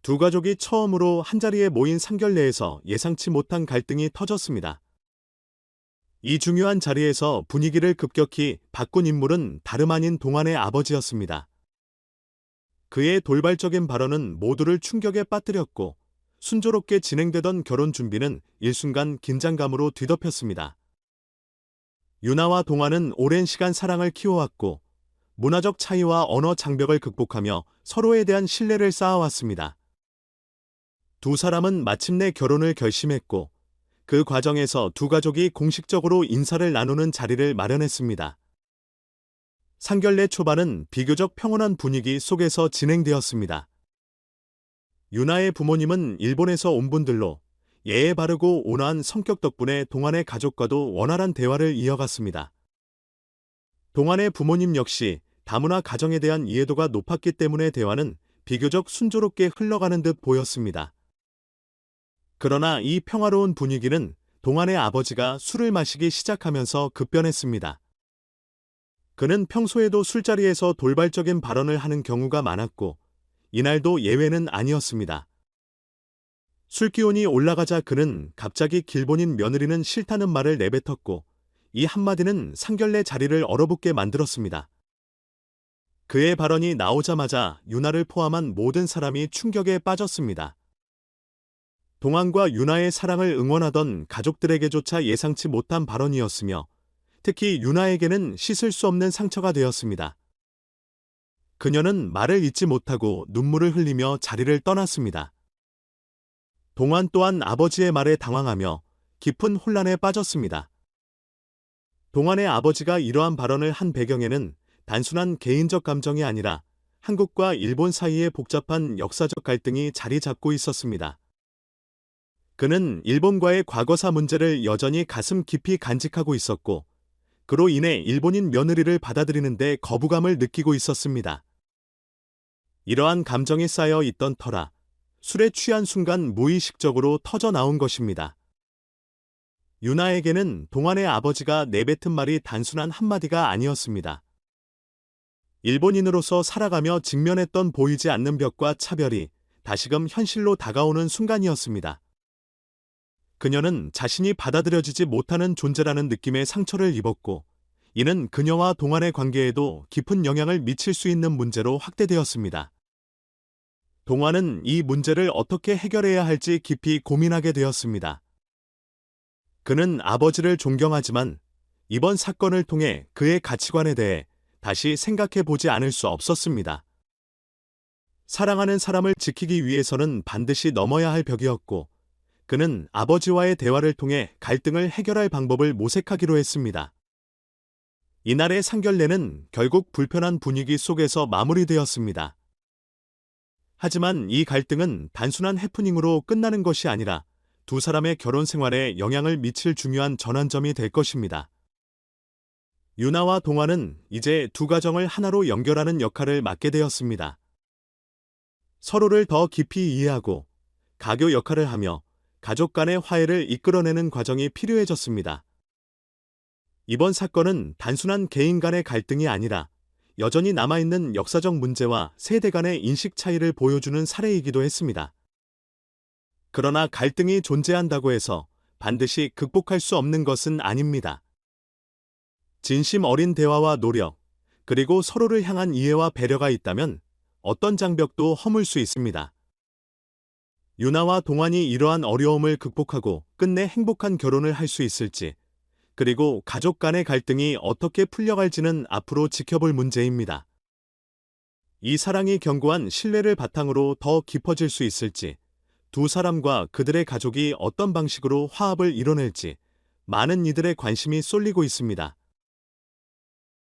두 가족이 처음으로 한자리에 모인 상견례에서 예상치 못한 갈등이 터졌습니다. 이 중요한 자리에서 분위기를 급격히 바꾼 인물은 다름 아닌 동안의 아버지였습니다. 그의 돌발적인 발언은 모두를 충격에 빠뜨렸고 순조롭게 진행되던 결혼 준비는 일순간 긴장감으로 뒤덮였습니다. 유나와 동화는 오랜 시간 사랑을 키워왔고 문화적 차이와 언어 장벽을 극복하며 서로에 대한 신뢰를 쌓아왔습니다. 두 사람은 마침내 결혼을 결심했고 그 과정에서 두 가족이 공식적으로 인사를 나누는 자리를 마련했습니다. 상견례 초반은 비교적 평온한 분위기 속에서 진행되었습니다. 유나의 부모님은 일본에서 온 분들로 예의 바르고 온화한 성격 덕분에 동안의 가족과도 원활한 대화를 이어갔습니다. 동안의 부모님 역시 다문화 가정에 대한 이해도가 높았기 때문에 대화는 비교적 순조롭게 흘러가는 듯 보였습니다. 그러나 이 평화로운 분위기는 동안의 아버지가 술을 마시기 시작하면서 급변했습니다. 그는 평소에도 술자리에서 돌발적인 발언을 하는 경우가 많았고 이날도 예외는 아니었습니다. 술기운이 올라가자 그는 갑자기 길본인 며느리는 싫다는 말을 내뱉었고 이 한마디는 상견례 자리를 얼어붙게 만들었습니다. 그의 발언이 나오자마자 유나를 포함한 모든 사람이 충격에 빠졌습니다. 동안과 유나의 사랑을 응원하던 가족들에게조차 예상치 못한 발언이었으며 특히 유나에게는 씻을 수 없는 상처가 되었습니다. 그녀는 말을 잇지 못하고 눈물을 흘리며 자리를 떠났습니다. 동안 또한 아버지의 말에 당황하며 깊은 혼란에 빠졌습니다. 동안의 아버지가 이러한 발언을 한 배경에는 단순한 개인적 감정이 아니라 한국과 일본 사이의 복잡한 역사적 갈등이 자리 잡고 있었습니다. 그는 일본과의 과거사 문제를 여전히 가슴 깊이 간직하고 있었고 그로 인해 일본인 며느리를 받아들이는데 거부감을 느끼고 있었습니다. 이러한 감정이 쌓여 있던 터라 술에 취한 순간 무의식적으로 터져 나온 것입니다. 유나에게는 동안의 아버지가 내뱉은 말이 단순한 한마디가 아니었습니다. 일본인으로서 살아가며 직면했던 보이지 않는 벽과 차별이 다시금 현실로 다가오는 순간이었습니다. 그녀는 자신이 받아들여지지 못하는 존재라는 느낌의 상처를 입었고 이는 그녀와 동안의 관계에도 깊은 영향을 미칠 수 있는 문제로 확대되었습니다. 동안은 이 문제를 어떻게 해결해야 할지 깊이 고민하게 되었습니다. 그는 아버지를 존경하지만 이번 사건을 통해 그의 가치관에 대해 다시 생각해 보지 않을 수 없었습니다. 사랑하는 사람을 지키기 위해서는 반드시 넘어야 할 벽이었고 그는 아버지와의 대화를 통해 갈등을 해결할 방법을 모색하기로 했습니다. 이날의 상견례는 결국 불편한 분위기 속에서 마무리되었습니다. 하지만 이 갈등은 단순한 해프닝으로 끝나는 것이 아니라 두 사람의 결혼 생활에 영향을 미칠 중요한 전환점이 될 것입니다. 유나와 동화는 이제 두 가정을 하나로 연결하는 역할을 맡게 되었습니다. 서로를 더 깊이 이해하고 가교 역할을 하며 가족 간의 화해를 이끌어내는 과정이 필요해졌습니다. 이번 사건은 단순한 개인 간의 갈등이 아니라 여전히 남아있는 역사적 문제와 세대 간의 인식 차이를 보여주는 사례이기도 했습니다. 그러나 갈등이 존재한다고 해서 반드시 극복할 수 없는 것은 아닙니다. 진심 어린 대화와 노력, 그리고 서로를 향한 이해와 배려가 있다면 어떤 장벽도 허물 수 있습니다. 유나와 동안이 이러한 어려움을 극복하고 끝내 행복한 결혼을 할 수 있을지, 그리고 가족 간의 갈등이 어떻게 풀려갈지는 앞으로 지켜볼 문제입니다. 이 사랑이 견고한 신뢰를 바탕으로 더 깊어질 수 있을지, 두 사람과 그들의 가족이 어떤 방식으로 화합을 이뤄낼지 많은 이들의 관심이 쏠리고 있습니다.